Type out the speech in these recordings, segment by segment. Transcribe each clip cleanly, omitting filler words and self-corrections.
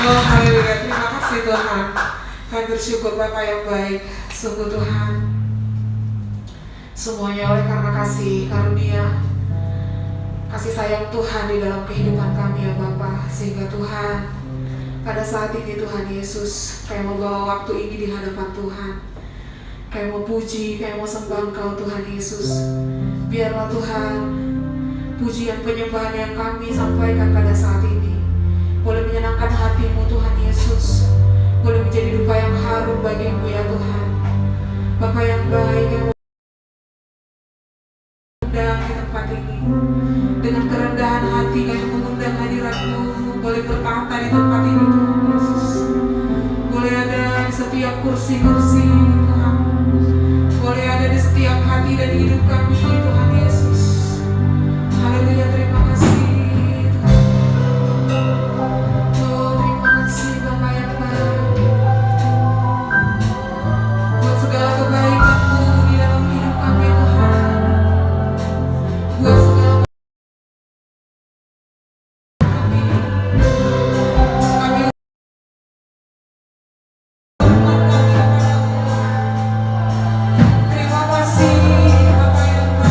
Oh haleluya, terima kasih Tuhan. Kami bersyukur Bapa yang baik. Sungguh Tuhan, semuanya oleh karena kasih karunia, kasih sayang Tuhan di dalam kehidupan kami ya Bapa. Sehingga Tuhan, pada saat ini Tuhan Yesus, kami mau bawa waktu ini di hadapan Tuhan. Kami mau puji, kami mau sembah Engkau Tuhan Yesus. Biarlah Tuhan, pujian penyembahan yang kami sampaikan pada saat ini boleh menyenangkan hati-Mu Tuhan Yesus, boleh menjadi dupa yang harum bagi-Mu ya Tuhan. Bapa yang baik, yang mengundang di tempat ini, dengan kerendahan hati kami mengundang hadirat-Mu, boleh bertata di tempat ini Tuhan Yesus. Boleh ada di setiap kursi-kursi Tuhan, boleh ada di setiap hati dan hidup kami Tuhan Yesus. Haleluya, terima kasih Tuhan. Oh terima kasih Bapa yang baik, buat segala kebaikan-Mu di dalam hidup kami Tuhan. Buat segala kami hormat kami kepadamu. Terima kasih Bapa yang baik.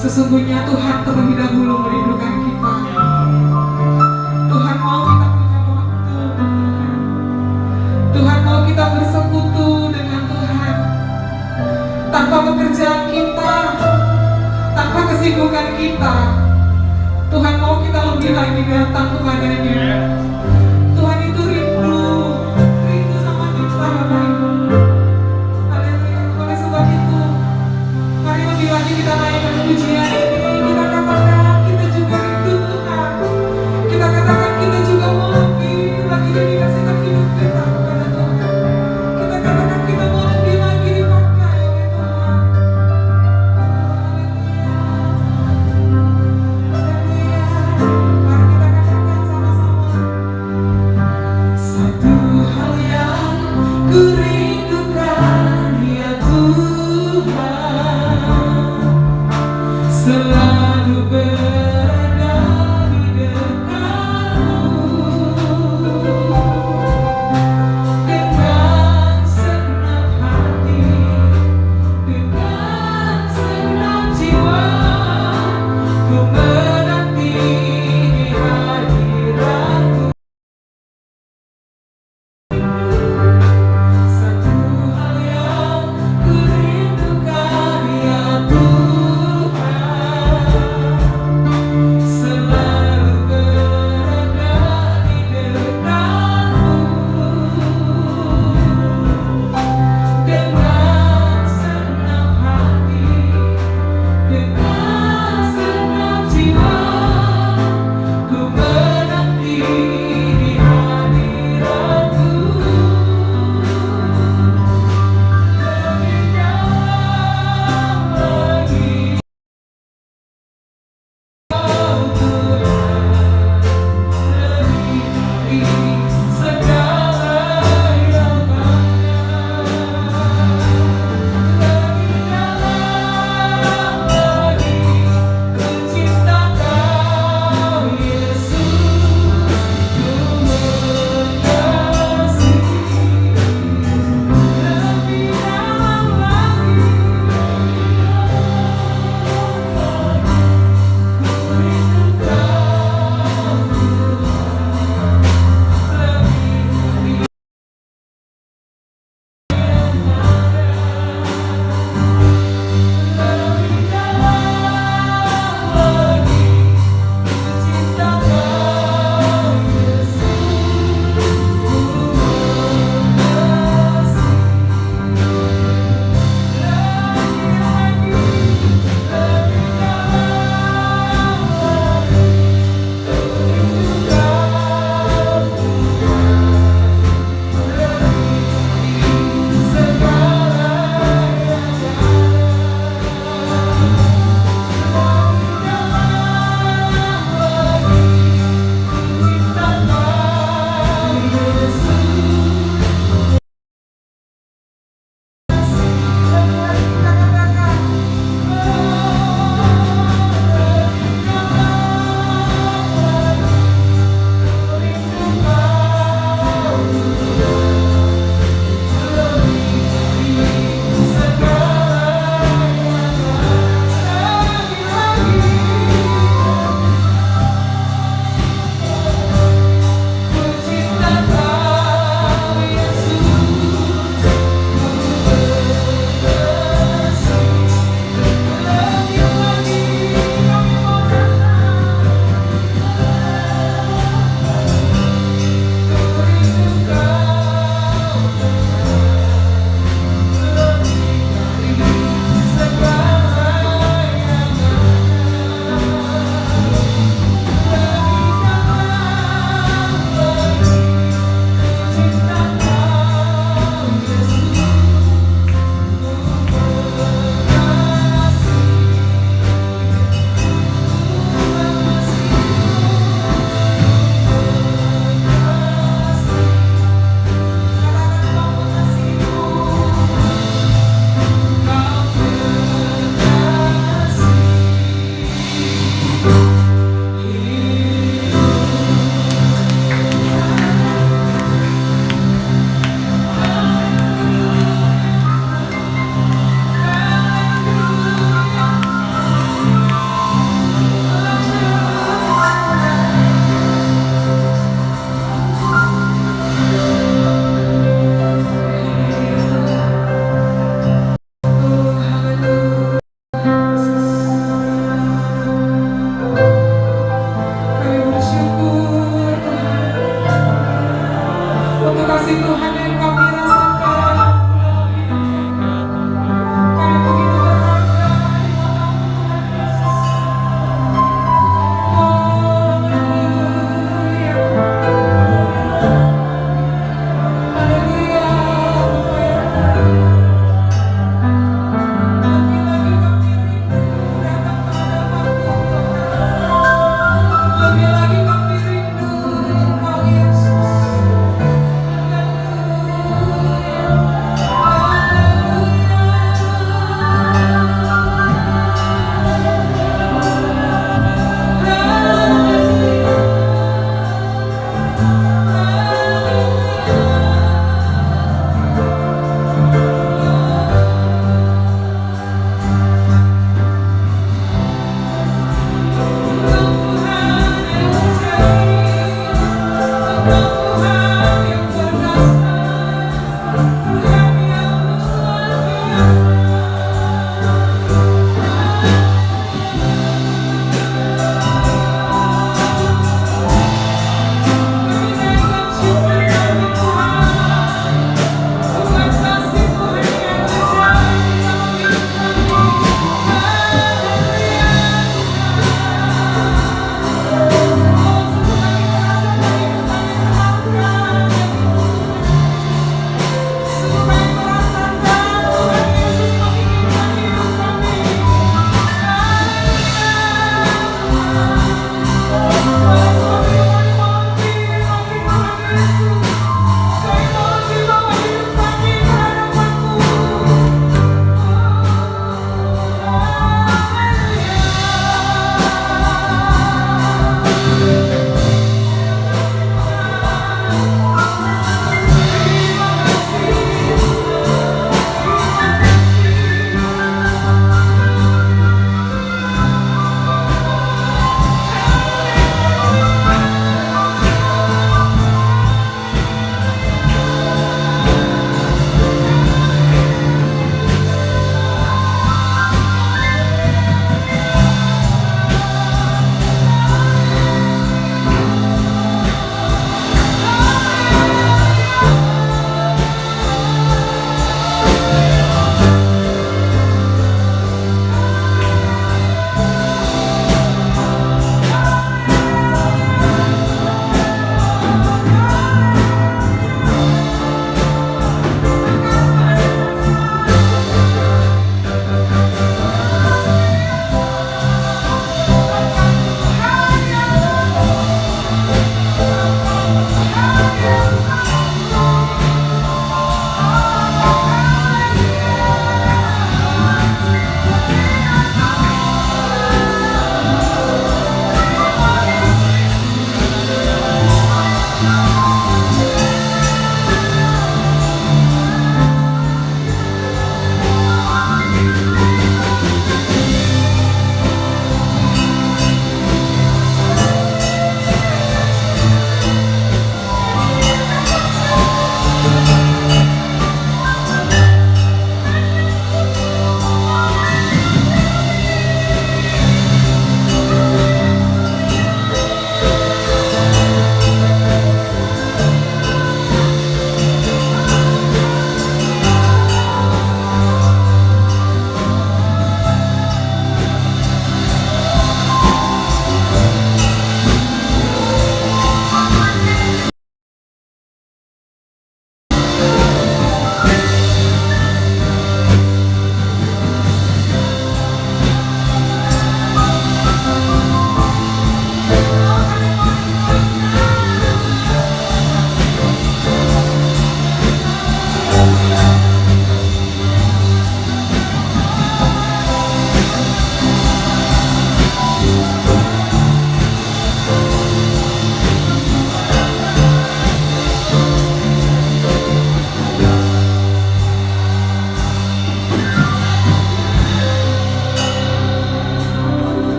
Sesungguhnya Tuhan terlebih dahulu merindukan kita. Tuhan mau kita punya waktu untuk Tuhan. Tuhan mau kita bersekutu dengan Tuhan. Tanpa pekerjaan kita, tanpa kesibukan kita, Tuhan mau kita lebih lagi datang kepadanya. Tuhan itu rindu sama kita, Bapak Ibu. Haleluya. Oleh sebab itu, mari lebih lagi kita naikkan pujian ini. Kita katakan kita juga rindu Tuhan. Kita katakan kita juga mau lebih lagi dikasihkan hidup kita kepada Tuhan. Kita katakan kita mau lebih lagi dipakai oleh Tuhan. Haleluya. Haleluya. Mari kita katakan sama-sama.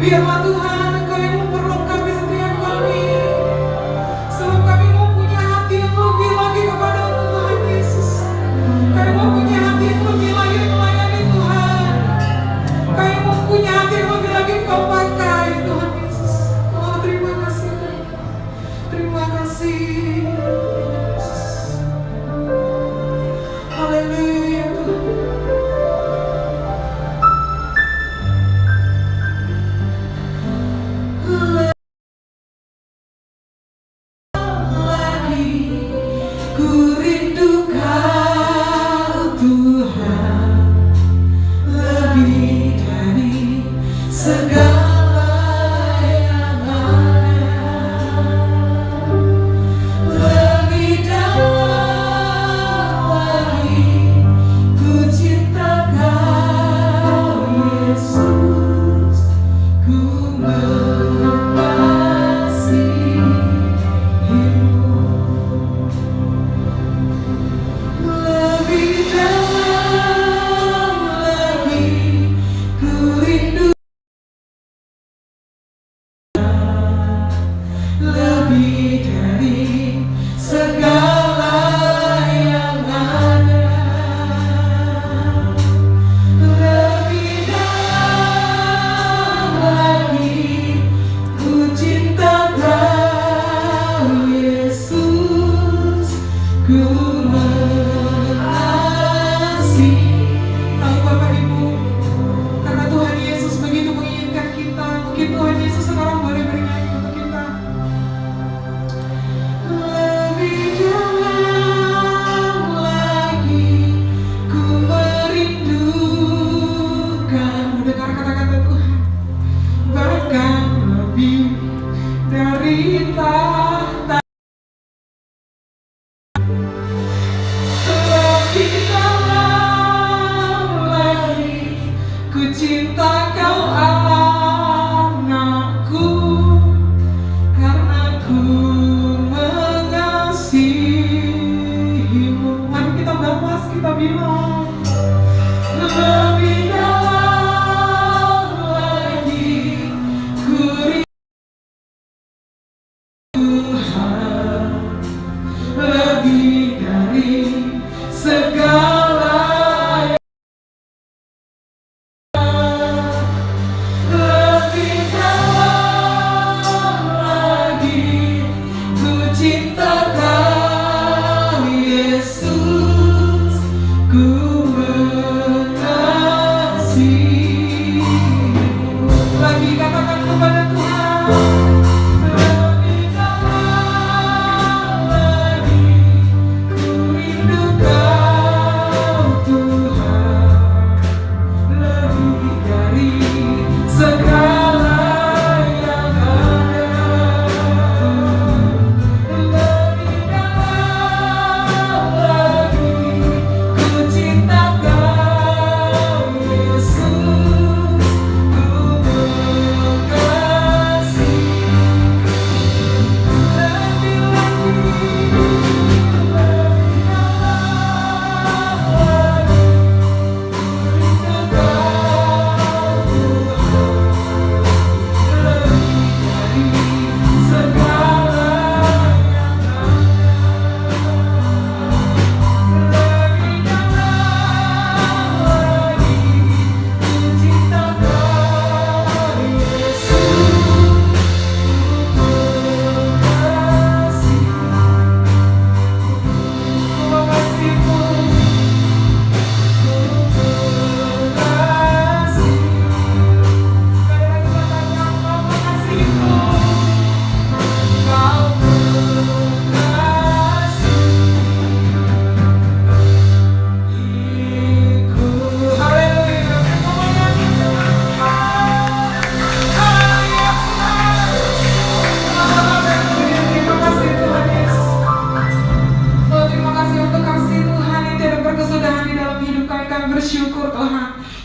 Biarlah Tuhan Engkau yang memperlengkapi setiap kami, sebab kami mempunyai hati yang lebih lagi kepada-Mu Tuhan Yesus. Kami mempunyai hati yang lebih lagi melayani Tuhan. Kami mempunyai hati yang lebih lagi Engkau pakai Tuhan Yesus. Oh, terima kasih Tuhan. Terima kasih Yesus. Haleluya Tuhan. Ku rindu Kau Tuhan, lebih dari segala yang ada, lebih dalam lagi ku cinta Kau Yesus, ku mengasihimu. Lebih dalam lagi ku rindu, lebih dari segala yang ada, lebih dalam lagi ku cinta Kau Yesus, ku tahu Bapak Ibu, karena Tuhan Yesus begitu menginginkan kita, mungkin Tuhan Yesus sekarang boleh bernyanyi untuk kita. Lebih dalam lagi ku merindukan, mendengar kata-kata Tuhan, bahkan lebih dari tahta. Lebih dalam lagi ku cinta Kau anakku, karena ku mengasihimu. Mari kita bahas, kita bilang lebih dalam lagi ku rindu Tuhan, lebih dari segala yang lebih dalam lagi ku cinta Kau Yesus, ku mengasihimu. Lagi katakan kepada Tuhan, lebih dalam lagi ku rindu Kau Tuhan, lebih dari segala yang ada, lebih dalam lagi ku cinta Kau Yesus, ku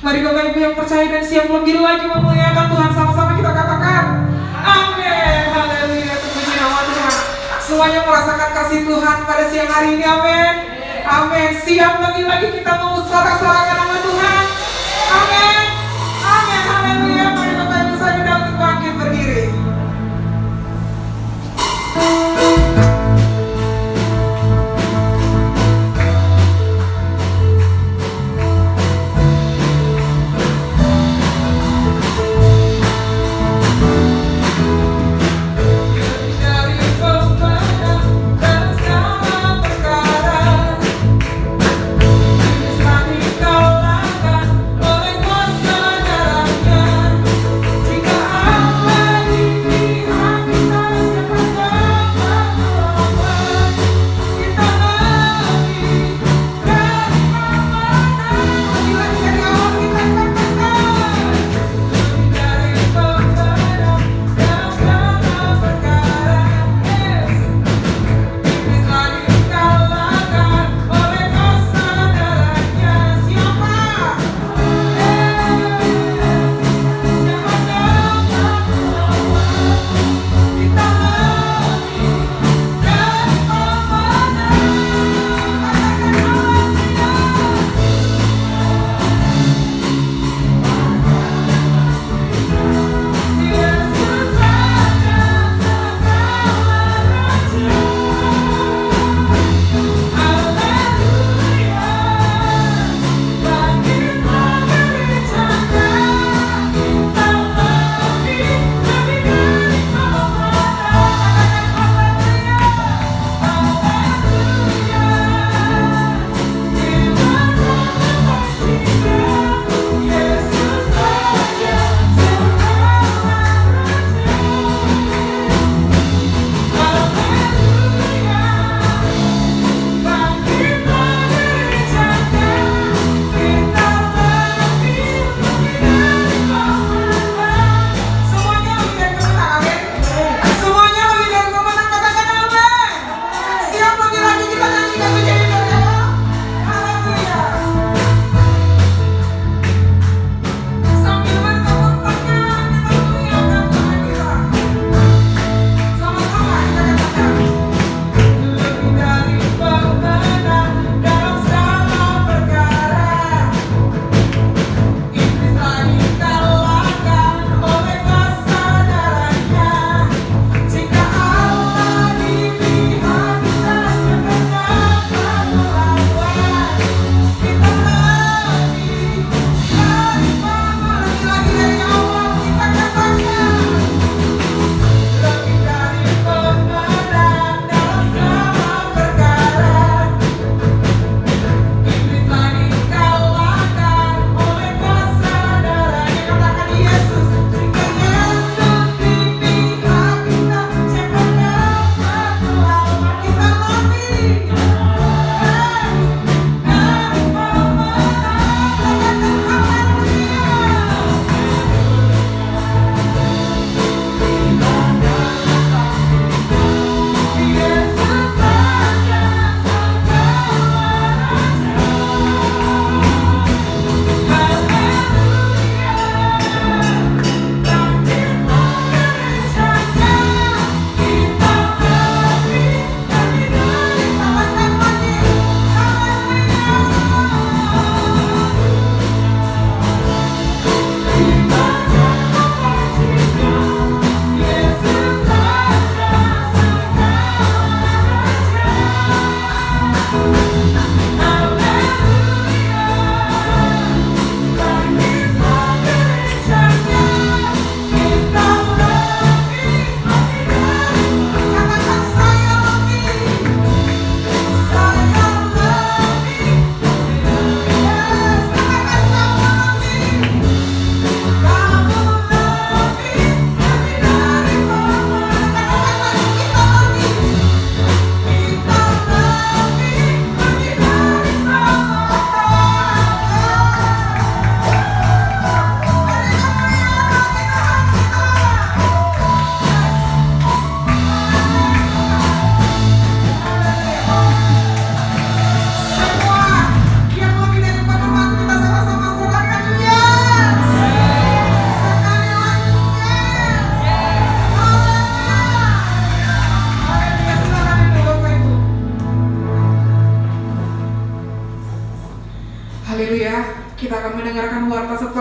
Mari Bapak Ibu yang percaya dan siap lebih lagi memuliakan Tuhan, sama-sama kita katakan amin. Haleluya, terpuji nama Tuhan. Semuanya merasakan kasih Tuhan pada siang hari ini, amin. Amin. Siap lebih lagi kita mengusahakan nama Tuhan. Amin. Amin. Haleluya. Mari Bapak Ibu saya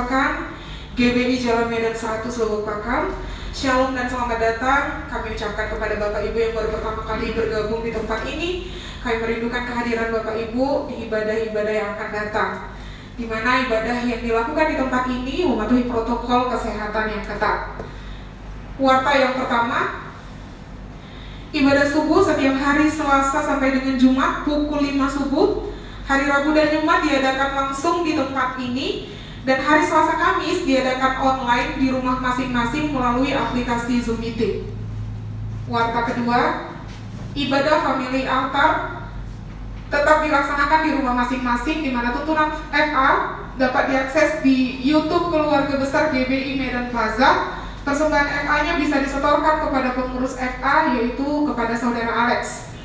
Pakan, GBI Jalan Medan 100 Lubuk Pakam. Shalom dan selamat datang kami ucapkan kepada Bapak Ibu yang baru pertama kali bergabung di tempat ini. Kami merindukan kehadiran Bapak Ibu di ibadah-ibadah yang akan datang, di mana ibadah yang dilakukan di tempat ini mematuhi protokol kesehatan yang ketat. Warta yang pertama, ibadah subuh setiap hari Selasa sampai dengan Jumat pukul 5 subuh. Hari Rabu dan Jumat diadakan langsung di tempat ini, dan hari Selasa Kamis diadakan online di rumah masing-masing melalui aplikasi Zoom Meeting. Warta kedua, ibadah family altar tetap dilaksanakan di rumah masing-masing, di mana tuntunan FA dapat diakses di YouTube Keluarga Besar GBI Medan Plaza. Persembahan FA-nya bisa disetorkan kepada pengurus FA, yaitu kepada Saudara Alex.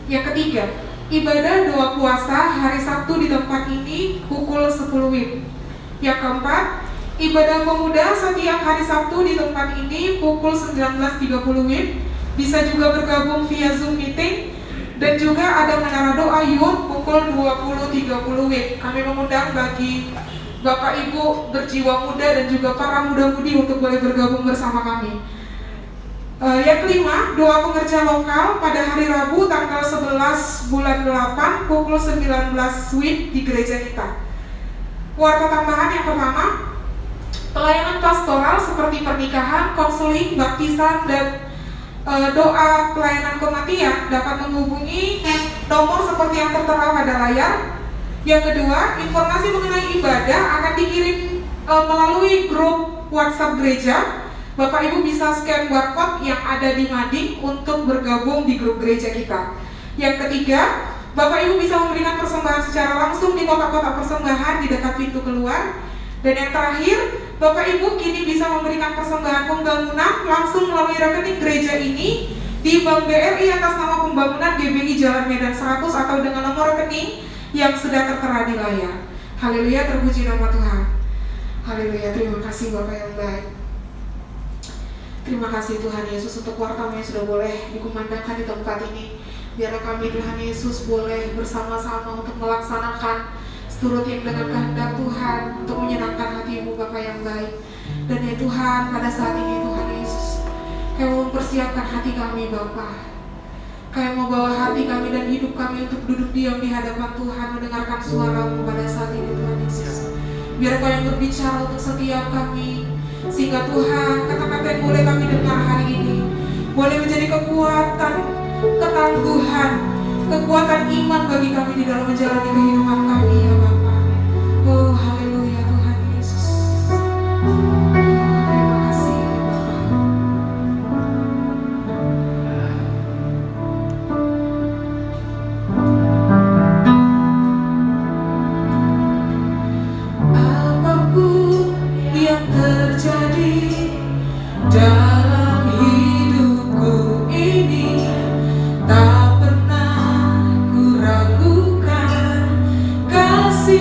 Yang ketiga, ibadah doa puasa hari Sabtu di tempat ini pukul 10 WIB. Yang keempat, ibadah pemuda setiap hari Sabtu di tempat ini pukul 19.30 WIB. Bisa juga bergabung via Zoom Meeting, dan juga ada menara doa youth pukul 20.30 WIB. Kami mengundang bagi Bapak Ibu berjiwa muda dan juga para muda-mudi untuk boleh bergabung bersama kami. Yang kelima, doa pengerja lokal pada hari Rabu tanggal 11 bulan 8 pukul 19 WIB di gereja kita. Warta tambahan yang pertama, pelayanan pastoral seperti pernikahan, konseling, baptisan, dan doa pelayanan kematian dapat menghubungi nomor seperti yang tertera pada layar. Yang kedua, informasi mengenai ibadah akan dikirim melalui grup WhatsApp gereja. Bapak Ibu bisa scan barcode yang ada di mading untuk bergabung di grup gereja kita. Yang ketiga, Bapak Ibu bisa memberikan persembahan secara langsung di kotak-kotak persembahan di dekat pintu keluar. Dan yang terakhir, Bapak Ibu kini bisa memberikan persembahan pembangunan langsung melalui rekening gereja ini di Bank BRI atas nama Pembangunan GBI Jalan Medan 100 atau dengan nomor rekening yang sudah tertera di layar. Haleluya, terpuji nama Tuhan. Haleluya, terima kasih Bapak yang baik. Terima kasih Tuhan Yesus untuk wartamu yang sudah boleh dikumandangkan di tempat ini. Biarlah kami Tuhan Yesus boleh bersama-sama untuk melaksanakan seturut yang dengan kehendak Tuhan, untuk menyenangkan hati-Mu Bapa yang baik. Dan ya Tuhan, pada saat ini Tuhan Yesus, Kau mempersiapkan hati kami Bapa. Kau mau bawa hati kami dan hidup kami untuk duduk diam di hadapan Tuhan, mendengarkan suara-Mu pada saat ini Tuhan Yesus. Biar Kau yang berbicara untuk setiap kami, sehingga Tuhan, kata-kata yang boleh kami dengar hari ini boleh menjadi kekuatan, ketangguhan, kekuatan iman bagi kami di dalam menjalani kehidupan kami ya Bapa. Oh haleluya Tuhan Yesus. Terima kasih Bapa. Apapun yang terjadi dalam hidupku ini, tak pernah ku ragukan kasih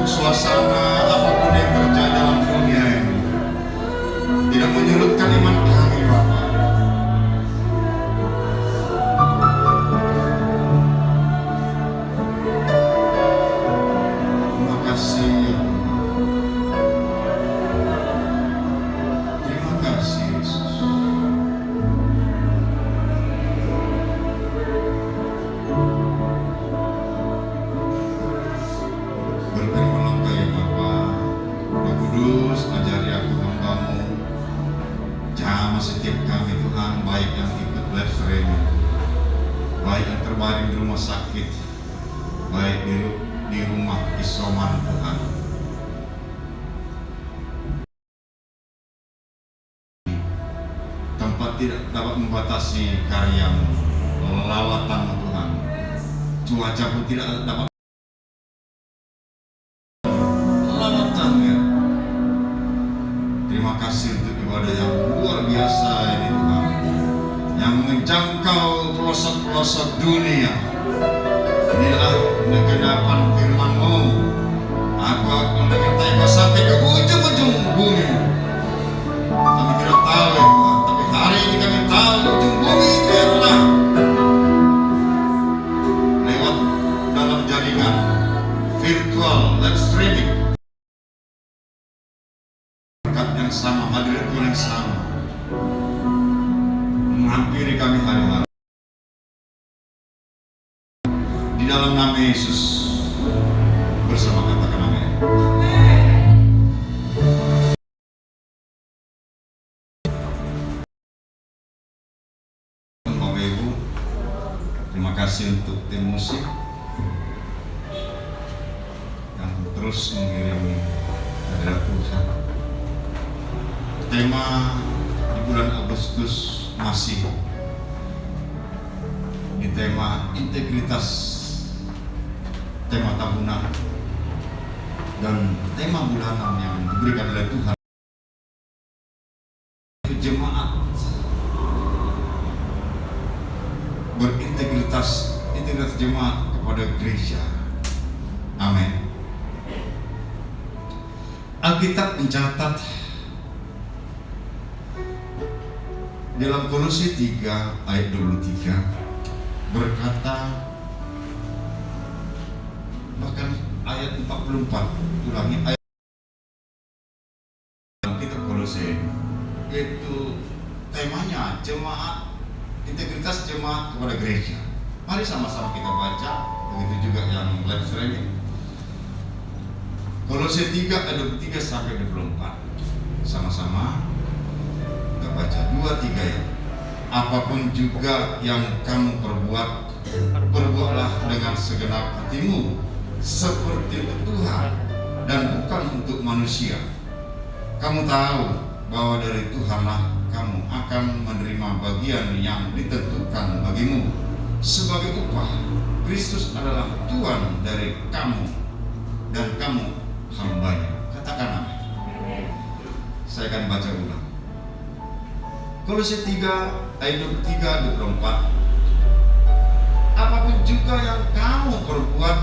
suasana apapun yang terjadi dalam dunia ini tidak menyurutkan iman kami, Bapa. Terima kasih, ya Tuhan. Terima kasih, Yesus. Berfirmanlah ya Bapa, Roh Kudus, ajari aku hamba-Mu, jamah setiap kami Tuhan, baik yang ikut live streaming, baik yang terbaring di rumah sakit, baik di rumah isoman Tuhan. Tempat tidak dapat membatasi karya-Mu, lawatan-Mu Tuhan, cuaca pun tidak dapat lawatan-Mu. Terima kasih untuk ibadah yang luar biasa ini Tuhan, yang menjangkau pelosok-pelosok dunia. Inilah kegenapan firman-Mu. Aku akan menyertai Kau sampai ke ujung-ujung bumi. Kami tidak tahu ya Tuhan, tapi hari ini kami tahu ujung bumi itu adalah lewat dalam jaringan virtual live streaming. Berkat yang sama, hadirat Tuhan yang sama menghampiri kami hari-hari. Di dalam nama Yesus bersama katakan amin. Bapak Ibu, terima kasih untuk tim musik yang terus mengiringi hadirat Tuhan. Tema di bulan Agustus masih di tema integritas, tema tahunan dan tema bulanan yang diberikan oleh Tuhan. Jemaat berintegritas, integritas jemaat kepada gereja. Amin. Alkitab mencatat dalam Kolose 3 ayat 23 berkata, bahkan ayat 44, ulangi ayat dalam kitab Kolose, yaitu temanya jemaat, integritas jemaat kepada gereja. Mari sama-sama kita baca, begitu juga yang live streaming. Kolose 3 ayat 23 sampai 24. Sama-sama kita baca 2-3 ya. Apapun juga yang kamu perbuat, perbuatlah dengan segenap hatimu seperti untuk Tuhan dan bukan untuk manusia. Kamu tahu bahwa dari Tuhanlah kamu akan menerima bagian yang ditentukan bagimu sebagai upah. Kristus adalah Tuhan dari kamu dan kamu hambanya. Katakan amin. Saya akan baca ulang. Kolose 3 ayat 23-24. Apapun juga yang kamu perbuat,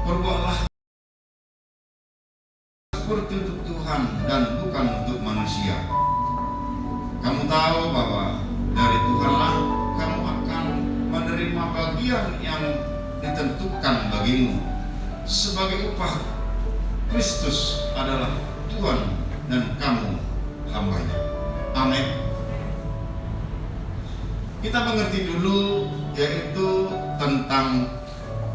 perbuatlah seperti untuk Tuhan dan bukan untuk manusia. Kamu tahu bahwa dari Tuhanlah kamu akan menerima bagian yang ditentukan bagimu sebagai upah. Kristus adalah Tuhan dan kamu hambanya. Amin. Kita mengerti dulu yaitu tentang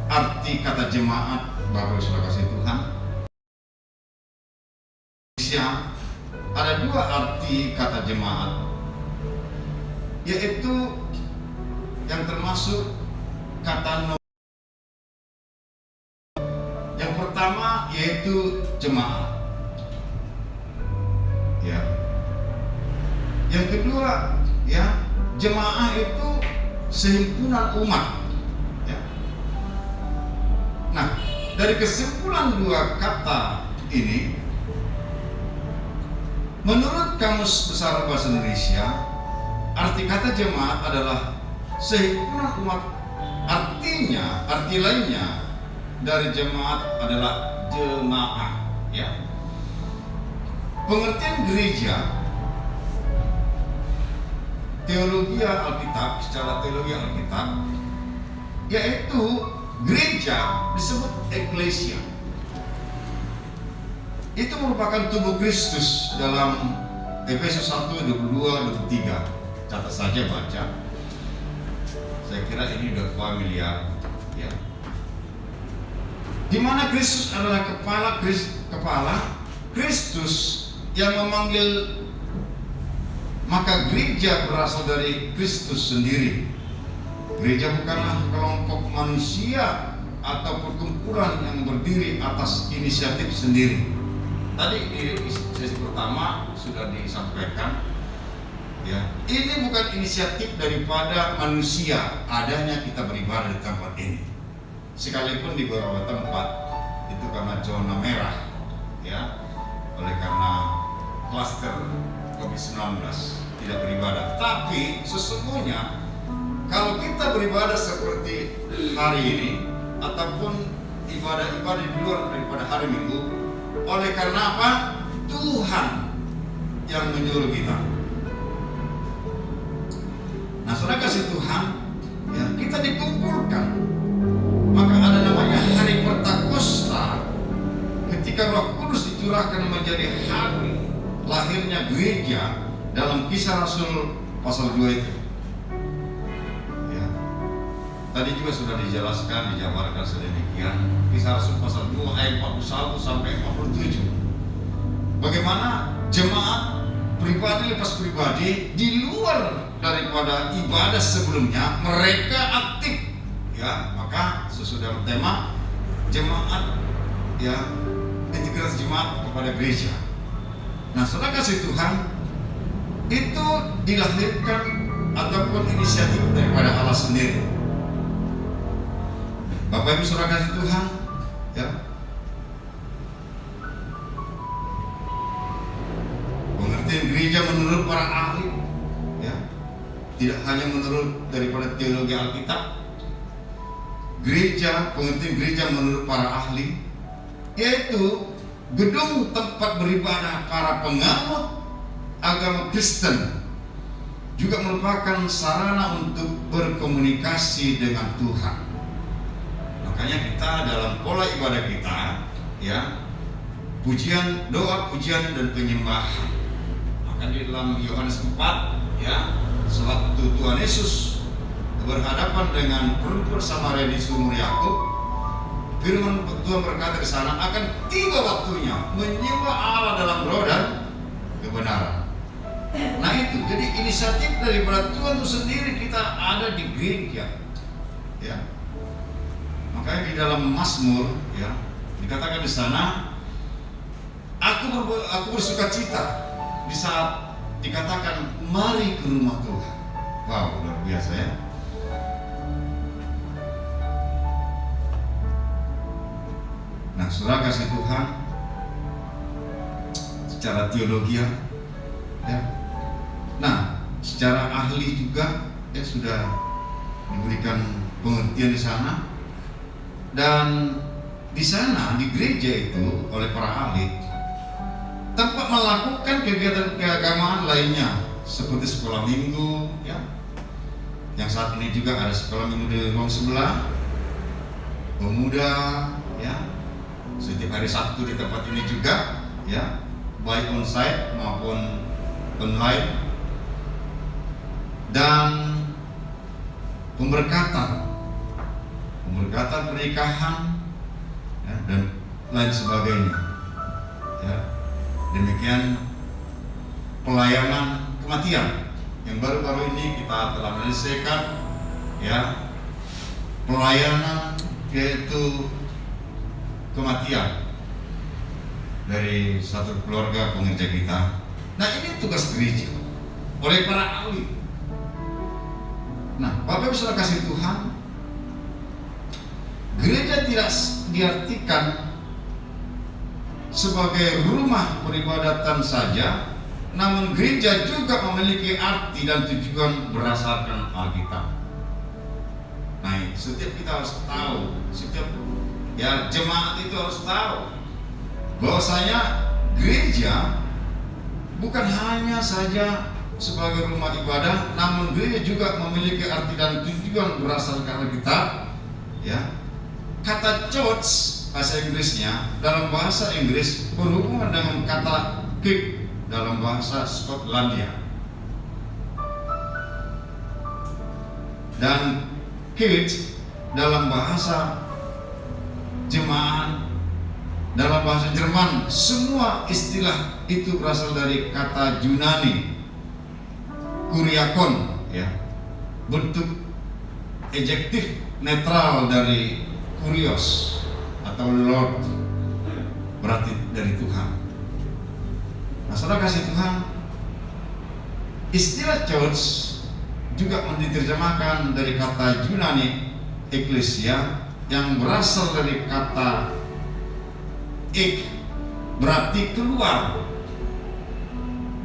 arti kata jemaat. Bapak sudah kasih Tuhan. Ada dua arti kata jemaat, yaitu yang termasuk kata yang pertama yaitu jemaat, ya. Yang kedua, ya, jemaah itu sehimpunan umat, ya. Nah, dari kesimpulan dua kata ini, menurut Kamus Besar Bahasa Indonesia, arti kata jemaat adalah sehimpunan umat. Artinya, arti lainnya dari jemaat adalah jemaah, ya. Pengertian gereja, teologi Alkitab, secara teologi Alkitab, yaitu gereja disebut eklesia. Itu merupakan tubuh Kristus dalam Efesus 1, 22, 23. Catat saja baca. Saya kira ini udah familiar, ya. Di mana Kristus adalah kepala Kristus yang memanggil, maka gereja berasal dari Kristus sendiri. Gereja bukanlah kelompok manusia atau perkumpulan yang berdiri atas inisiatif sendiri. Tadi di sesi pertama sudah disampaikan, ya, ini bukan inisiatif daripada manusia adanya kita beribadah di tempat ini. Sekalipun di beberapa tempat itu karena zona merah, ya, oleh karena klaster COVID-19 tidak beribadah. Tapi sesungguhnya kalau kita beribadah seperti hari ini ataupun ibadah-ibadah di luar daripada hari Minggu, oleh karena apa? Tuhan yang menyuruh kita. Nah, saudara kasih Tuhan, ya, kita dikumpulkan. Maka ada namanya hari Pentakosta, ketika Roh Kudus dicurahkan menjadi hari lahirnya gereja dalam Kisah Rasul pasal 2 itu. Ya. Tadi juga sudah dijelaskan, dijabarkan sedemikian. Kisah Rasul pasal 2 ayat 41 sampai 47. Bagaimana jemaat pribadi lepas pribadi di luar daripada ibadah sebelumnya mereka aktif, ya. Maka sesudah tema jemaat, ya, integrasi jemaat kepada gereja. Nah, saudara kasih Tuhan, itu dilahirkan ataupun inisiatif daripada Allah sendiri. Bapak Ibu saudara kasih Tuhan, ya, pengertian gereja menurut para ahli, ya, tidak hanya menurut daripada teologi Alkitab. Gereja, pengertian gereja menurut para ahli, yaitu gedung tempat beribadah para penganut agama Kristen, juga merupakan sarana untuk berkomunikasi dengan Tuhan. Makanya kita dalam pola ibadah kita, ya, pujian, doa, pujian dan penyembahan. Maka di dalam Yohanes 4, ya, sewaktu Tuhan Yesus berhadapan dengan perempuan Samaria di sumur Yakub, firman Tuhan berkata di sana, akan tiba waktunya menyembah Allah dalam roh dan kebenaran. Nah itu, jadi inisiatif daripada Tuhan itu sendiri, kita ada di gereja, ya. Makanya di dalam Mazmur, ya, dikatakan di sana, aku bersuka cita di saat dikatakan mari ke rumah Tuhan. Wow, luar biasa, ya. Nah, saudara kasih Tuhan, secara teologi, ya. Nah, secara ahli juga, ya, sudah diberikan pengertian di sana. Dan di sana di gereja itu oleh para ahli tempat melakukan kegiatan keagamaan lainnya seperti sekolah minggu, ya. Yang saat ini juga ada sekolah minggu di ruang sebelah, pemuda, ya. Setiap hari Sabtu di tempat ini juga, ya, baik onsite maupun online. Dan pemberkatan pernikahan, ya, dan lain sebagainya, ya. Demikian pelayanan kematian yang baru-baru ini kita telah menyelesaikan, ya, pelayanan yaitu kematian dari satu keluarga pengerja kita. Nah, ini tugas gereja oleh para ahli. Nah, Bapak Ibu saudara kasih Tuhan, gereja tidak diartikan sebagai rumah peribadatan saja, namun gereja juga memiliki arti dan tujuan berdasarkan Alkitab. Nah, setiap kita harus tahu, setiap, ya, jemaat itu harus tahu bahwasanya gereja bukan hanya saja sebagai rumah ibadah, namun gereja juga memiliki arti dan tujuan berasal dari Alkitab. Ya, kata church bahasa Inggrisnya dalam bahasa Inggris berhubungan dengan kata kirk dalam bahasa Skotlandia, dan kirk dalam bahasa jemaat dalam bahasa Jerman. Semua istilah itu berasal dari kata Yunani kuriakon, ya, bentuk adjektif netral dari kurios atau Lord, berarti dari Tuhan. Nah, saudara kasih Tuhan, istilah church juga diterjemahkan dari kata Yunani eklesia yang berasal dari kata ek, berarti keluar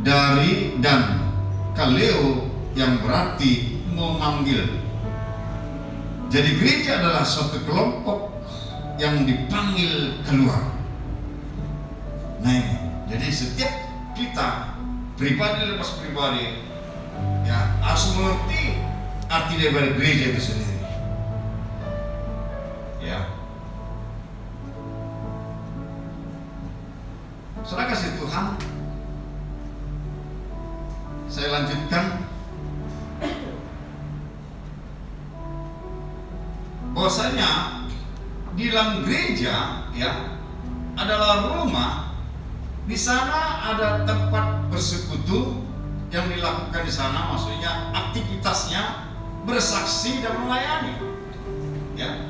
dari, dan kaleo yang berarti memanggil. Jadi gereja adalah suatu kelompok yang dipanggil keluar. Nah ini, jadi setiap kita pribadi lepas pribadi, ya, harus mengerti arti dari gereja itu sendiri. Ya, saudara kasih Tuhan, saya lanjutkan. Bahwasanya di dalam gereja, ya, adalah rumah. Di sana ada tempat bersekutu yang dilakukan di sana, maksudnya aktivitasnya bersaksi dan melayani. Ya,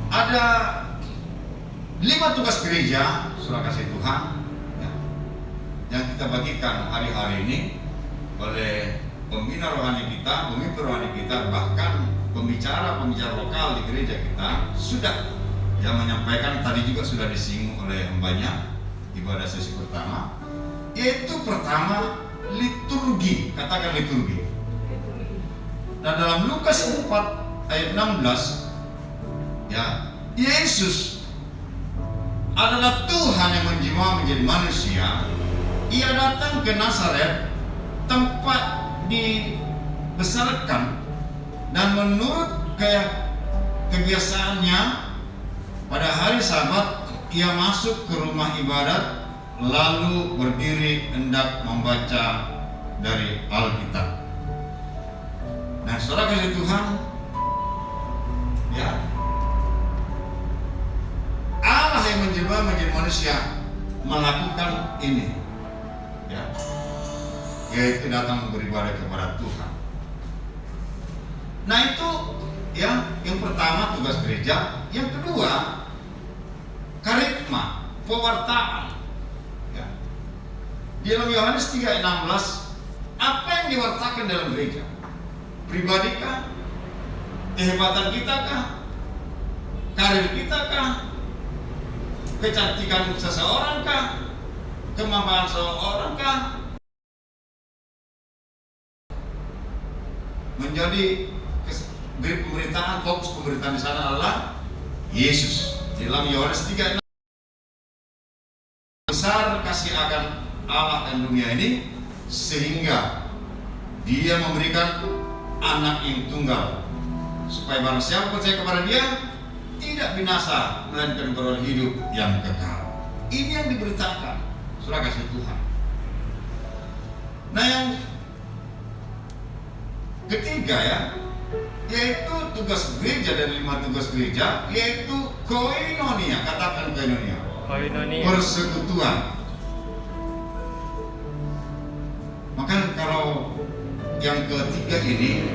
ada 5 tugas gereja, saudara kasih Tuhan, ya, yang kita bagikan hari-hari ini oleh pembina rohani kita, pemimpin rohani kita, bahkan pembicara lokal di gereja kita sudah yang menyampaikan. Tadi juga sudah disinggung oleh mbaknya ibadah sesi pertama, yaitu pertama liturgi. Katakan liturgi. Nah, dalam Lukas 4 ayat 16, ya, Yesus adalah Tuhan yang menjelma menjadi manusia. Ia datang ke Nazaret, tempat dibesarkan, dan menurut kebiasaannya pada hari Sabat ia masuk ke rumah ibadat, lalu berdiri hendak membaca dari Alkitab. Nah, saudara kasih Tuhan, ya, Allah yang menjelma menjadi manusia melakukan ini, ya, yaitu datang beribadah kepada Tuhan. Nah, itu ya, yang pertama tugas gereja. Yang kedua, karisma, pewartaan. Ya. Di dalam Yohanes 3 ayat 16, apa yang diwartakan dalam gereja? Pribadi kah? Kehebatan kita kah? Karir kita kah? Kecantikan seseorang kah? Kemampuan seseorang kah? Menjadi pemberitaan, fokus pemberitaan di sana adalah Yesus. Di dalam Yohanes 3 besar kasih akan Allah dan dunia ini, sehingga Dia memberikan anak yang tunggal, supaya barang siapa percaya kepada Dia tidak binasa, melainkan beroleh hidup yang kekal. Ini yang diberitakan, saudara kasih Tuhan. Nah, yang ketiga, ya, yaitu tugas gereja, dari 5 tugas gereja, yaitu koinonia. Katakan koinonia. Persekutuan. Maka kalau yang ketiga ini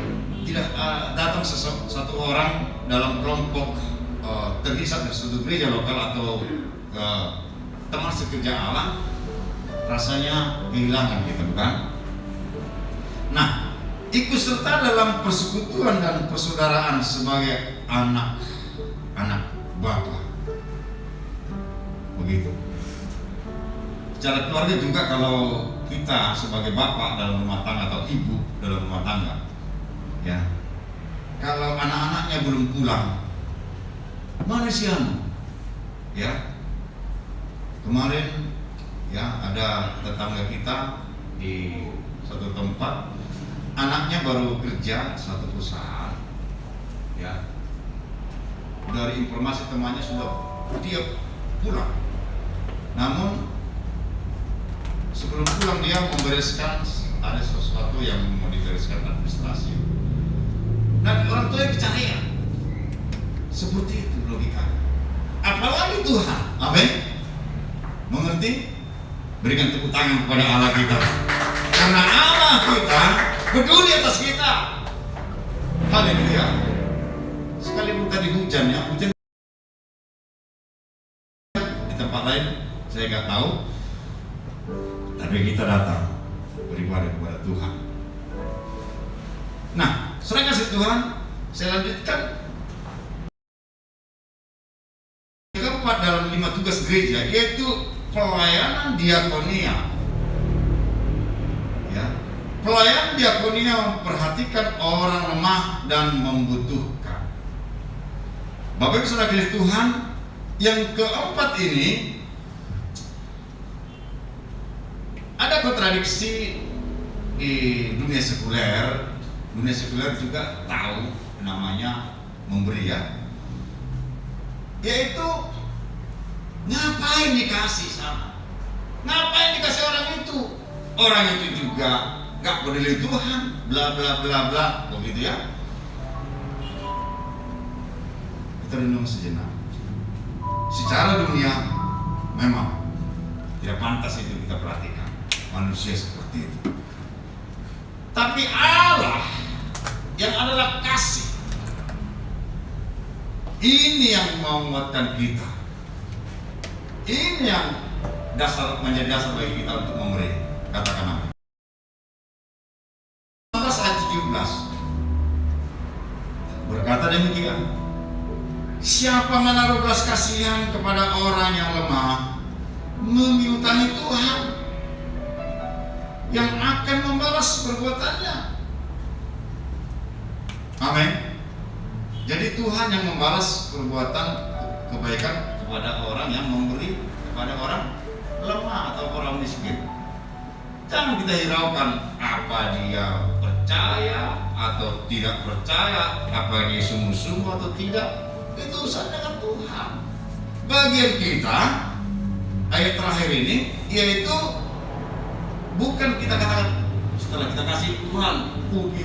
tidak datang satu orang dalam kelompok terhisap dari suatu gereja lokal atau teman sekerja Allah, rasanya kehilangan gitu, bukan? Nah, ikut serta dalam persekutuan dan persaudaraan sebagai anak Bapa. Begitu. Secara keluarga juga, kalau kita sebagai bapak dalam rumah tangga atau ibu dalam rumah tangga, ya, kalau anak-anaknya belum pulang, manusiamu Ya, kemarin ya ada tetangga kita di satu tempat, anaknya baru kerja satu perusahaan. Ya, dari informasi temannya sudah dia pulang. Namun sebelum pulang dia membereskan, ada sesuatu yang mau dibereskan administrasi. Nah, orang tua yang kecarian. Seperti itu logikanya. Apalagi Tuhan. Amin. Mengerti? Berikan tepuk tangan kepada Allah kita. Karena Allah kita peduli atas kita. Haleluya. Sekalipun tadi hujan ya, hujan di tempat lain saya nggak tahu, tapi kita datang beribadah kepada Tuhan. Nah, selain kasih Tuhan, saya lanjutkan keempat dalam 5 tugas gereja, yaitu pelayanan diakonia. Ya, pelayanan diakonia memperhatikan orang lemah dan membutuhkan. Bapak Ibu Saudara kasih Tuhan, yang keempat ini ada kontradiksi di dunia sekuler. Dunia sekuler juga tahu namanya memberi ya. Yaitu ngapain dikasih sama? Ngapain dikasih orang itu? Orang itu juga gak peduli Tuhan, bla bla bla bla, begitu ya. Kita renung sejenak. Secara dunia memang tidak pantas itu kita perhatikan manusia seperti itu. Tapi Allah yang adalah kasih, ini yang menguatkan kita. Ini yang menjadi dasar bagi kita untuk memberi. Katakan amin. 19 ayat 17 berkata demikian. Siapa menaruh belas kasihan kepada orang yang lemah, mengutami Tuhan yang akan membalas perbuatannya. Amin. Jadi Tuhan yang membalas perbuatan kebaikan kepada orang yang memberi kepada orang lemah atau orang miskin. Jangan kita hiraukan apa dia percaya atau tidak percaya, apa dia sungguh-sungguh atau tidak. Itu urusan dengan Tuhan. Bagian kita ayat terakhir ini yaitu bukan kita katakan setelah kita kasih Tuhan,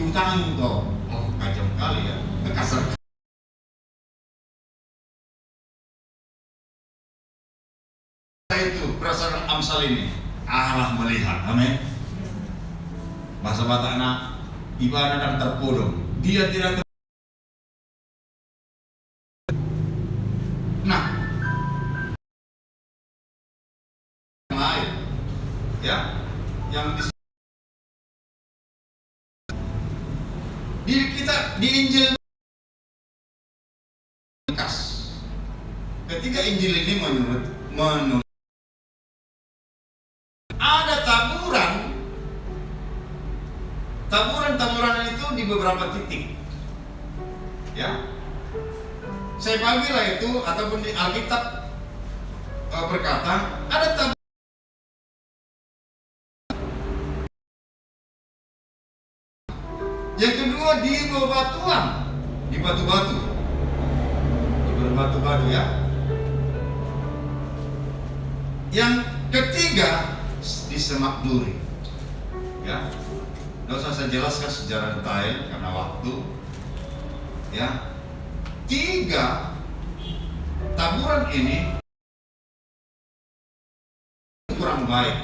utang kau. Oh, kacau kali ya, kasar. Itu berdasarkan Amsal ini Allah melihat, amin. Bahasa Batakna ibadah dan terpodong. Dia tidak Nah, lain ya, yang di kita di Injil Lukas. Ketika Injil ini menurut ada taburan itu di beberapa titik. Ya. Saya bagilah itu ataupun di Alkitab berkata ada taburan. Yang kedua di bebatuan, di batu-batu, ya. Yang ketiga di semak duri, ya. Tidak usah saya jelaskan secara detail karena waktu, ya. 3 taburan ini kurang baik,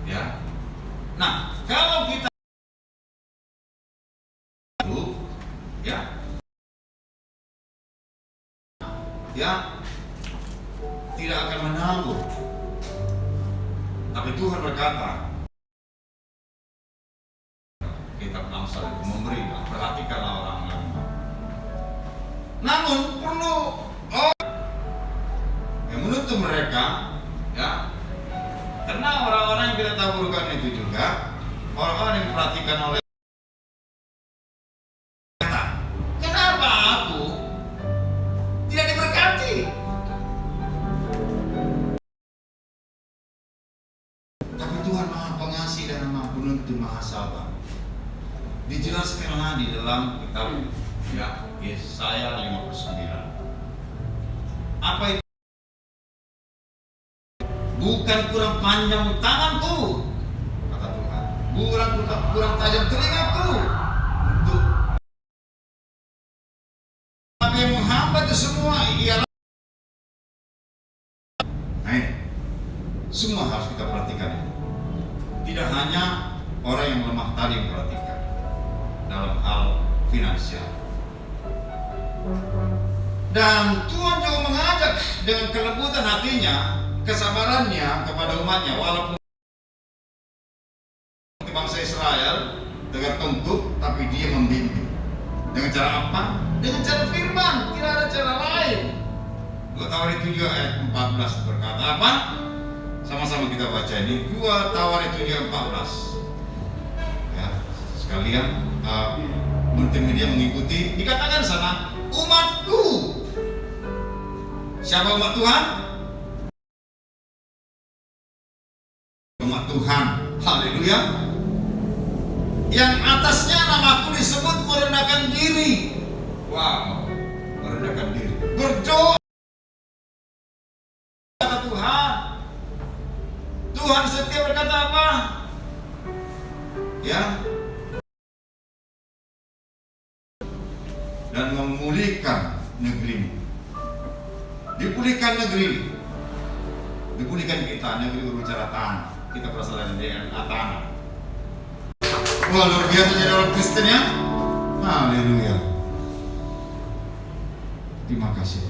ya. Nah, kalau kita ya tidak akan menanggung. Tapi Tuhan berkata, kitab Amsal itu memberi, perhatikanlah orang lemah. Namun perlu yang menutup mereka, ya, karena orang-orang yang kita taburkan itu juga orang-orang yang diperhatikan oleh. Kenapa aku tidak diberkati? dijelaskanlah di dalam kitab ya Yesaya 59. Apa itu? Bukan kurang panjang tanganku, kata Tuhan, kurang tajam telingaku untuk, tapi yang menghambat itu semua ialah, nah ini semua harus kita perhatikan ini. Tidak hanya orang yang lemah tadi yang perhatikan dalam hal finansial. Dan Tuhan juga mengajak dengan kelembutan hatinya, kesabarannya kepada umatnya, walaupun bangsa Israel dengan tunggu, tapi dia membimbing. Dengan cara apa? Dengan cara firman, tidak ada cara lain. 2 Tawarik 7 ayat 14 berkata apa? Sama-sama kita baca ini. 2 Tawarik 7 ayat 14. Ya, sekalian multimedia mengikuti. Dikatakan sana, umatku. Siapa umat Tuhan? Umat Tuhan. Haleluya. Yang atasnya namaku disebut merendahkan diri. Wow, merendahkan diri. Berdoa kata Tuhan. Tuhan setia berkata apa? Ya. Dan memulihkan negerimu. Dipulihkan negeri. Dipulihkan kita, negeri berbicara tanah. Kita berasal dari DNA tanah. Wah, luar biasa jadi orang Kristen ya. Haleluya. Terima kasih.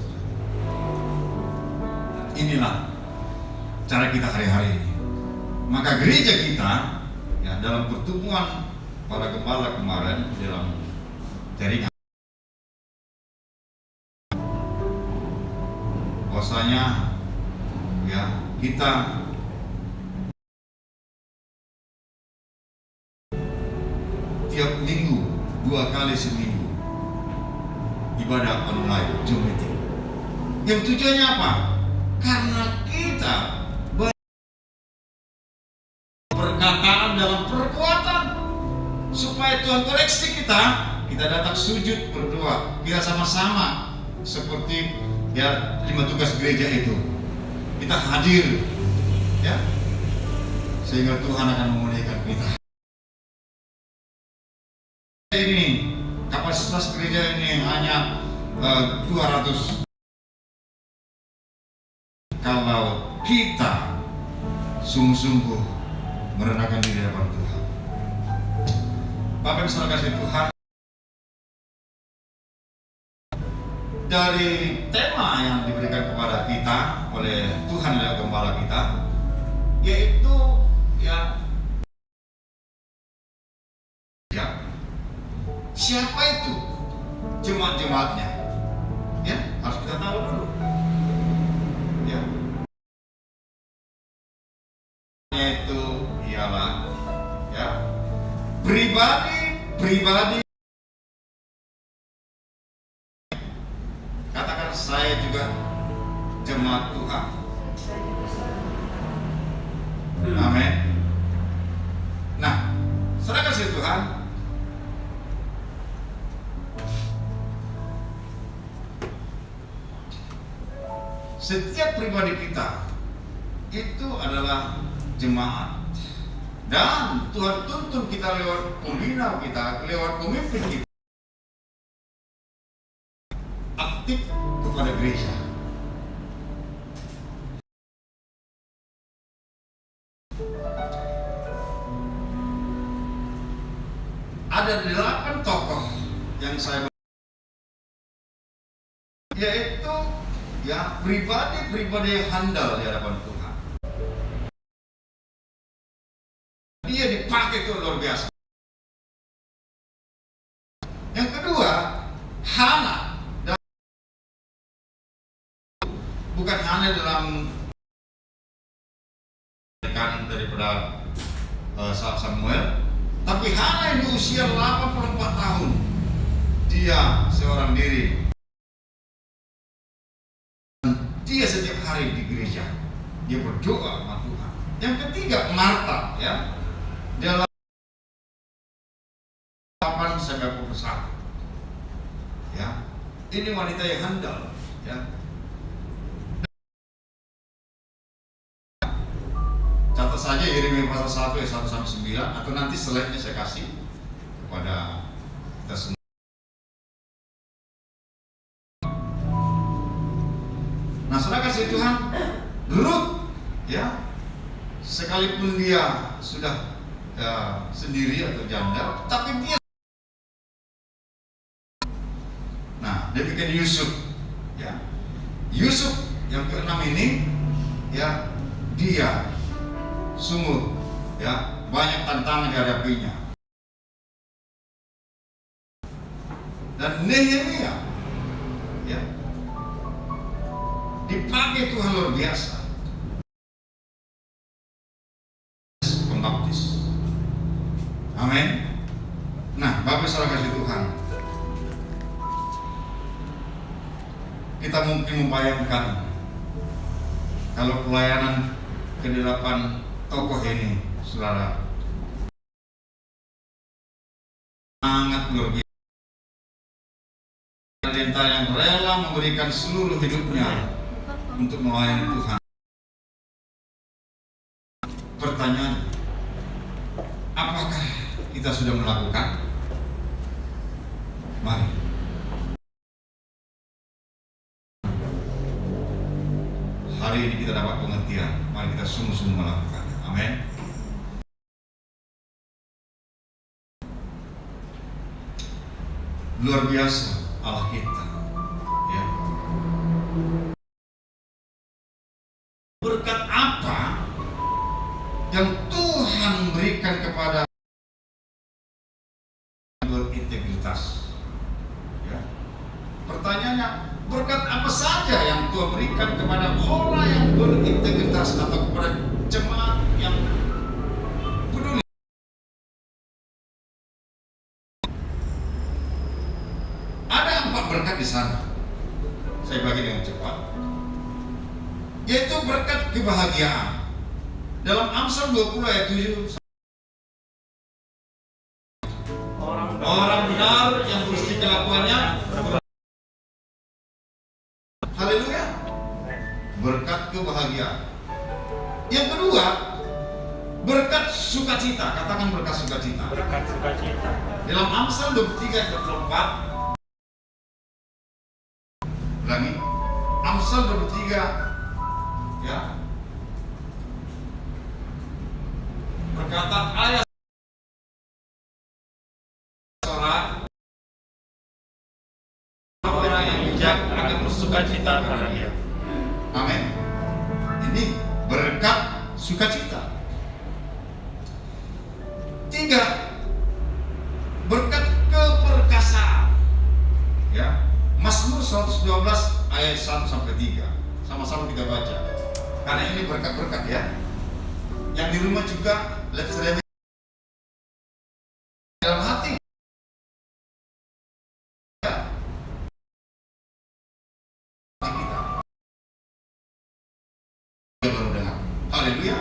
Inilah cara kita hari-hari ini. Maka gereja kita ya, dalam pertemuan para gembala kemarin dalam jaringan, bahwasanya ya kita tiap minggu 2 kali seminggu ibadah online Zoom meeting. Yang tujuannya apa? Karena kita perkataan dalam perbuatan, supaya Tuhan koreksi kita datang sujud berdoa, kita sama-sama seperti ya 5 tugas gereja itu. Kita hadir ya, sehingga Tuhan akan memulihkan kita. Ini kapasitas gereja ini hanya 200. Kalau kita sungguh-sungguh merendahkan diri hadapan Tuhan. Bapak Ibu saudara kasih Tuhan, dari tema yang diberikan kepada kita oleh Tuhan lewat gembala kita, yaitu ya siapa itu jemaat-jemaatnya? Ya, harus kita tahu dulu. Ya. Itu ialah ya pribadi. Katakan saya juga jemaat Tuhan. Amin. Nah, saudara kasih Tuhan, setiap pribadi kita itu adalah jemaat, dan Tuhan tuntun kita lewat pembina kita, lewat pemimpin kita, aktif kepada gereja. Ada 8 tokoh yang saya, yaitu ya pribadi yang handal di hadapan Tuhan. Dia dipakai itu luar biasa. Yang kedua, Hana. Bukan Hana dalam daripada Samuel, tapi Hana yang di usia 84 tahun. Dia seorang diri. Dia setiap hari di gereja, dia berdoa sama Tuhan. Yang ketiga, Marta ya. Dalam 8 Ini wanita yang handal, ya. Catat saja Yeremia pasal 1 ayat 1 sampai 9, atau nanti slide-nya saya kasih kepada kita semua. Nah, saudara kasih Tuhan, Ruth, ya, sekalipun dia sudah sendiri atau janda, tapi dia, nah, dia bikin Yusuf, ya. Yusuf yang ke-6 ini, ya, dia sungguh, ya, banyak tantangan dihadapinya. Dan Nehemia, ya, dipakai Tuhan luar biasa. Pembaptis. Amin. Nah, Bapak saudara kasih Tuhan, kita mungkin membayangkan kalau pelayanan ke-8 tokoh ini, saudara, sangat luar biasa. Talenta yang rela memberikan seluruh hidupnya untuk melayani Tuhan. Pertanyaan, apakah kita sudah melakukan? Mari. Hari ini kita dapat pengertian. Mari kita sungguh-sungguh melakukan. Amin. Luar biasa Allah kita, ya. Berkat apa yang Tuhan berikan kepada berintegritas, ya. Pertanyaannya, berkat apa saja yang Tuhan berikan kepada orang yang berintegritas atau kepada jemaat yang peduli? Ada 4 berkat di sana. Saya bagi dengan cepat. Yaitu berkat kebahagiaan. Dalam Amsal 20 ayat 7, orang benar yang bersih kelakuannya, haleluya, berkat kebahagiaan. Yang kedua, berkat sukacita. Katakan berkat sukacita. Berkat sukacita. Dalam Amsal 23 ayat 24, ulangi, Amsal 23, ya, berkata ayat orang yang bijak akan bersukacita karena dia. Amin. Ini berkat sukacita. 3, berkat keperkasaan, ya. Mazmur 112 ayat 1 sampai 3. Sama-sama kita baca. Karena ini berkat-berkat, ya. Yang di rumah juga let's read dalam hati. Ya. Kita. Dia baru dengar. Haleluya.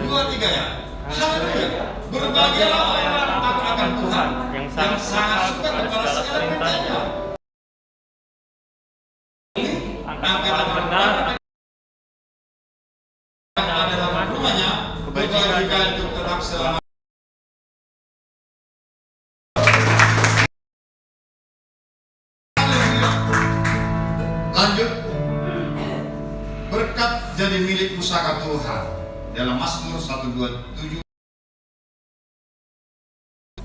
2, 3 ya. Haleluya. Berbahagialah orang yang takut akan Tuhan, yang sangat suka kepada segala perintahnya. Angkatan benar yang ada dalam rumahnya, kebajikan untuk tetap selamat. Lanjut, berkat jadi milik pusaka Tuhan. Dalam Mazmur 127,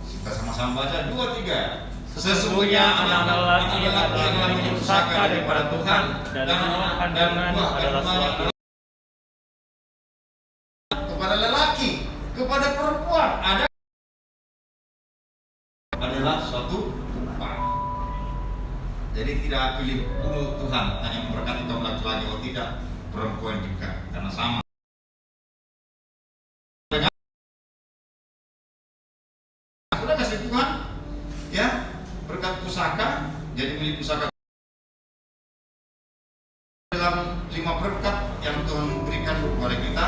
kita sama-sama baca 2, 3. Sesungguhnya anak lelaki adalah milik pusaka daripada Tuhan, dan anak pandangan adalah suatu. Kepada lelaki, kepada perempuan adalah suatu upah. Jadi tidak pilih dulu Tuhan hanya memberkati kaum laki-laki, oh tidak, perempuan juga, karena sama. Sudah kasih Tuhan, ya, berkat pusaka jadi milik pusaka. Dalam 5 berkat yang Tuhan berikan kepada kita,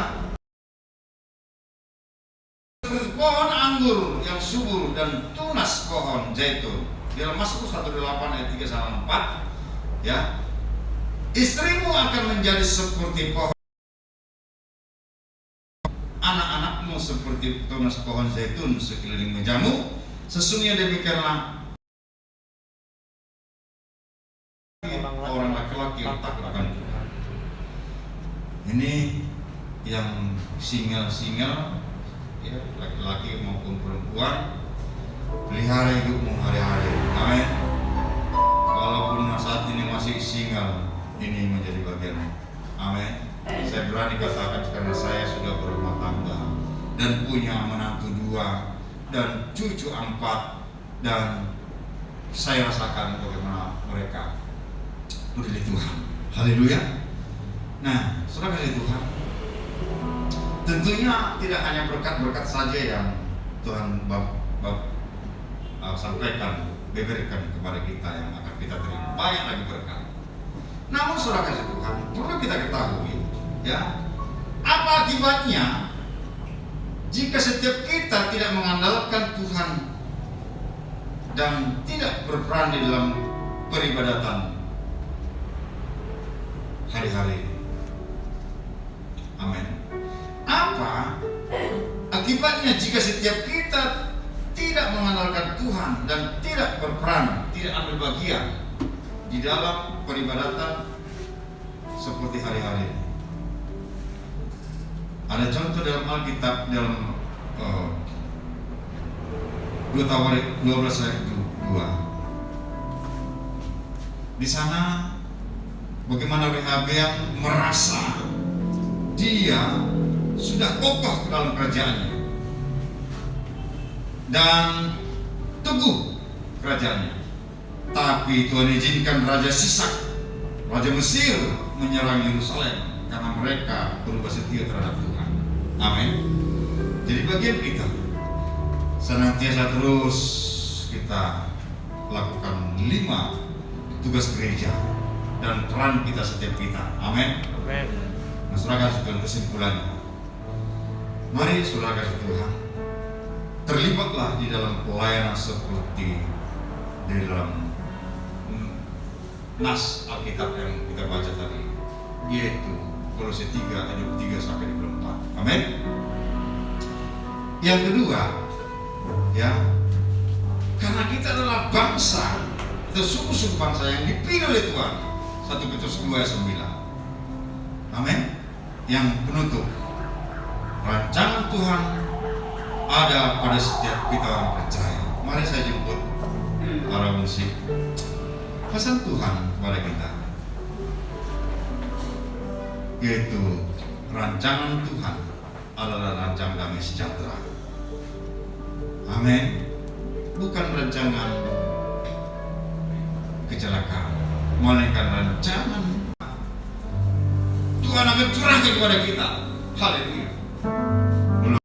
pohon anggur yang subur dan tunas pohon zaitun. Dalam Mazmur 108 ayat 3 sampai 4, ya. Istrimu akan menjadi seperti pohon, anak-anakmu seperti tunas pohon zaitun sekeliling mejamu. Sesungguhnya demikianlah orang laki-laki yang takut akan Tuhan. Ini yang single, ya, laki-laki maupun perempuan, pelihara hidupmu hari-hari. Amin. Walaupun saat ini masih single, ini menjadi bagianmu. Amin. Saya berani katakan karena saya sudah berumah tangga dan punya menantu 2 dan cucu 4, dan saya rasakan bagaimana mereka peduli Tuhan. Haleluya. Nah, saudara kasih Tuhan, tentunya tidak hanya berkat-berkat saja yang Tuhan sampaikan, berikan kepada kita yang akan kita terima. Banyak lagi berkat. Namun saudara kasih Tuhan, perlu kita ketahui, ya, apa akibatnya jika setiap kita tidak mengandalkan Tuhan dan tidak berperan di dalam peribadatan hari-hari ini. Amin. Apa akibatnya jika setiap kita tidak mengandalkan Tuhan dan tidak berperan, tidak ambil bagian di dalam peribadatan seperti hari-hari ini? Ada contoh dalam Alkitab, dalam 2 Tawarik 12 ayat 2. Di sana bagaimana Rehabeam merasa dia sudah kokoh dalam kerajaannya dan teguh kerajaannya, tapi Tuhan izinkan Raja Sisak, Raja Mesir, menyerang Yerusalem karena mereka berubah setia terhadap Tuhan. Amin. Jadi bagian kita senantiasa terus kita lakukan 5 tugas gereja dan peran kita setiap kita. Amin. Amin. Nah, saudara kasih Tuhan, kesimpulannya, mari saudara kasih Tuhan, terlibatlah di dalam pelayanan seperti di dalam nas Alkitab yang kita baca tadi, yaitu Kolose 3 ayat 23 sampai 24. Amin. Yang kedua, ya, karena kita adalah bangsa atau suku-suku bangsa yang dipilih oleh Tuhan, 1 Petrus 2 ayat 9. Amin. Yang penutup, rancangan Tuhan ada pada setiap kita orang percaya. Mari saya jemput para musik. Pesan Tuhan kepada kita, yaitu rancangan Tuhan adalah rancangan damai sejahtera. Amin. Bukan rancangan kecelakaan, melainkan rancangan Tuhan akan curahkan kepada kita. Haleluya. Tuhan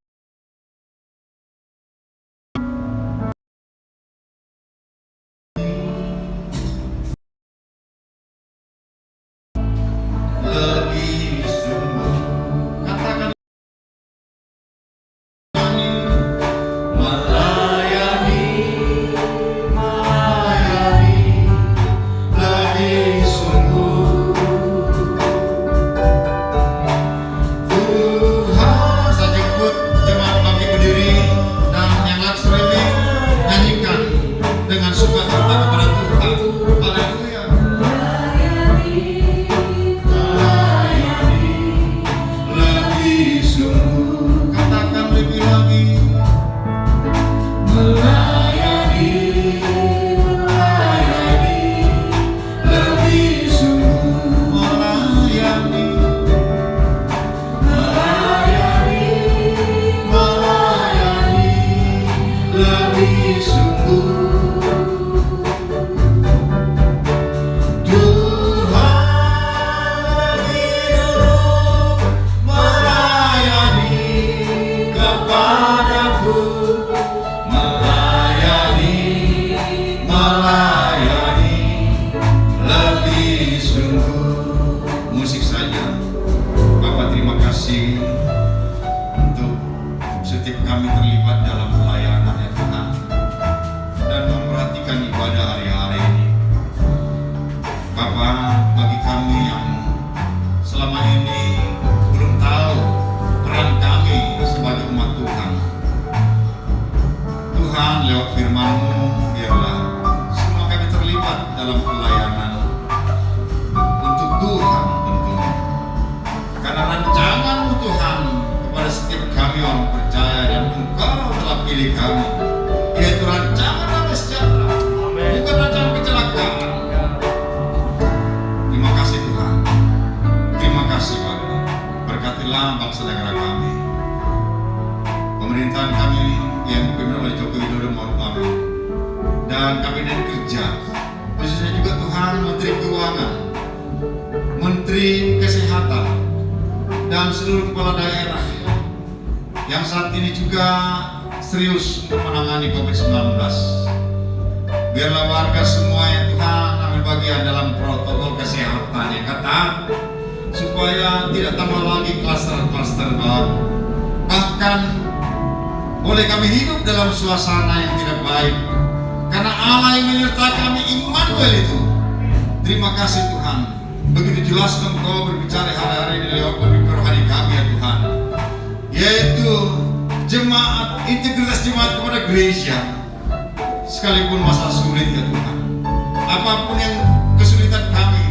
bagi kami yang selama ini belum tahu peran kami sebagai umat Tuhan. Tuhan, lewat firman-Mu, biarlah semua kami terlibat dalam pelayanan untuk Tuhan tentunya. Karena rancangan-Mu Tuhan kepada setiap kami orang percaya dan Engkau telah pilih kami, yaitu rancangan damai sejahtera, bukan rancangan kecelakaan. Terima kasih Tuhan. Terima kasih Bapa. Berkatilah bangsa negara kami, pemerintahan kami yang dipimpin oleh Joko Widodo Ma'ruf Amin, dan kabinet kerja, khususnya juga Tuhan Menteri Keuangan, Menteri Kesehatan, dan seluruh kepala daerah yang saat ini juga serius untuk menangani COVID-19. Biarlah warga semua yang Tuhan ambil bagian dalam protokol kesehatan yang ketat, supaya tidak tambah lagi klaster-klaster baru. Bahkan boleh kami hidup dalam suasana yang tidak baik, karena Allah yang menyertai kami, Immanuel itu. Terima kasih Tuhan. Begitu jelas Engkau berbicara hari-hari ini lewat pemimpin rohani kami ya Tuhan, yaitu jemaat, integritas jemaat kepada gereja. Sekalipun masa sulit ya Tuhan, apapun yang kesulitan kami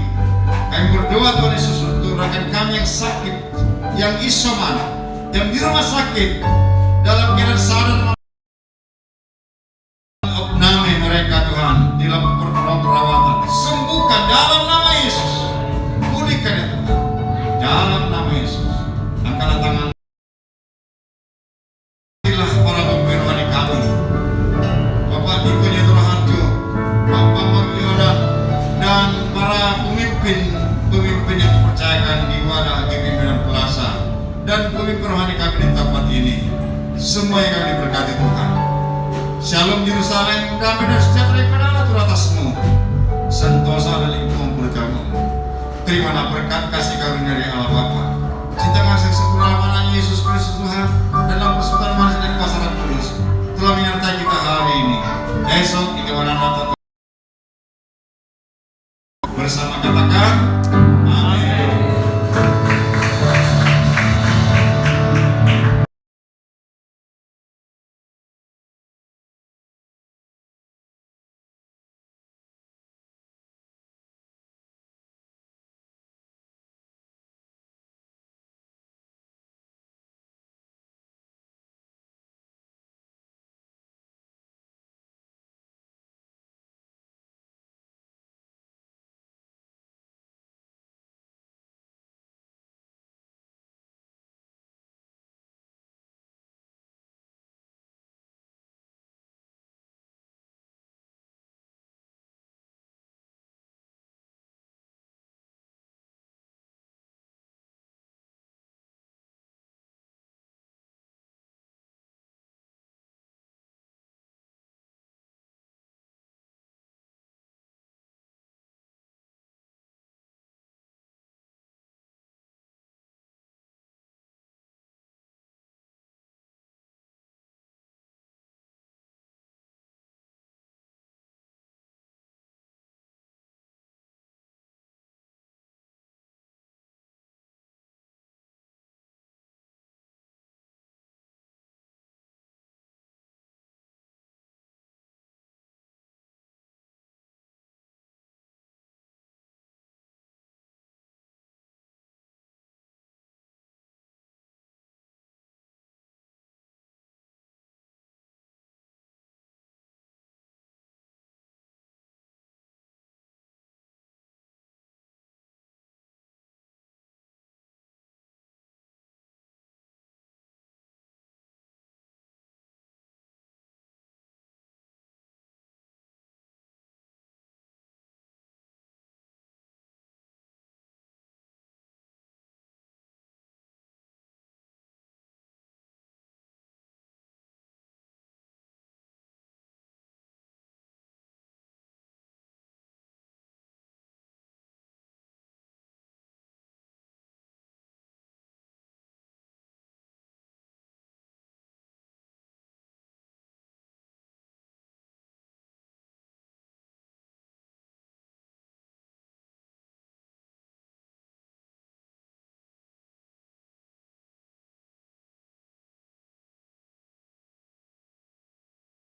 berdoa Tuhan Yesus untuk rekan kami yang sakit, yang isoman, yang di rumah sakit, dalam keadaan sadar opname mereka Tuhan di dalam perawatan. Sembuhkan dalam nama Yesus, pulihkan ya Tuhan dalam nama Yesus. Angkatlah tangan para pemimpin rohani kami, Bapak Diko Nyatro Harjo, Bapak Magliola, dan para pemimpin yang dipercayakan di wadah GPIM dan Plaza, dan pemimpin rohani kami di tempat ini. Semua yang kami diberkati Tuhan. Shalom Yerusalem, damai dan sejahtera kepada Allah turun atasmu, sentosa dan lingkungan berjamu. Terimalah berkat kasih karunia dari Allah Bapa, cinta kasih sempurna anak Yesus Kristus Tuhan, dan dalam persekutuan manusia dan kuasa Roh Kudus telah menyertai kita hari ini, esok hingga pada Natal bersama. Katakan